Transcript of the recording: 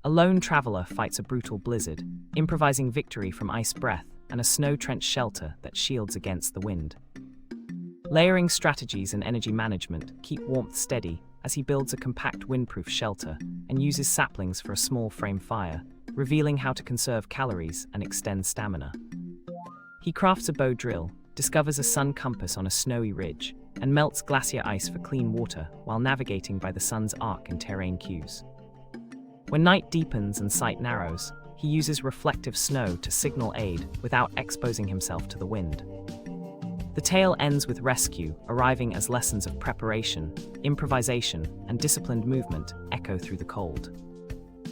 A lone traveler fights a brutal blizzard, improvising victory from ice breath and a snow-drenched shelter that shields against the wind. Layering strategies and energy management keep warmth steady as he builds a compact windproof shelter and uses saplings for a small frame fire, revealing how to conserve calories and extend stamina. He crafts a bow drill, discovers a sun compass on a snowy ridge, and melts glacier ice for clean water while navigating by the sun's arc and terrain cues. When night deepens and sight narrows, he uses reflective snow to signal aid without exposing himself to the wind. The tale ends with rescue, arriving as lessons of preparation, improvisation, and disciplined movement echo through the cold.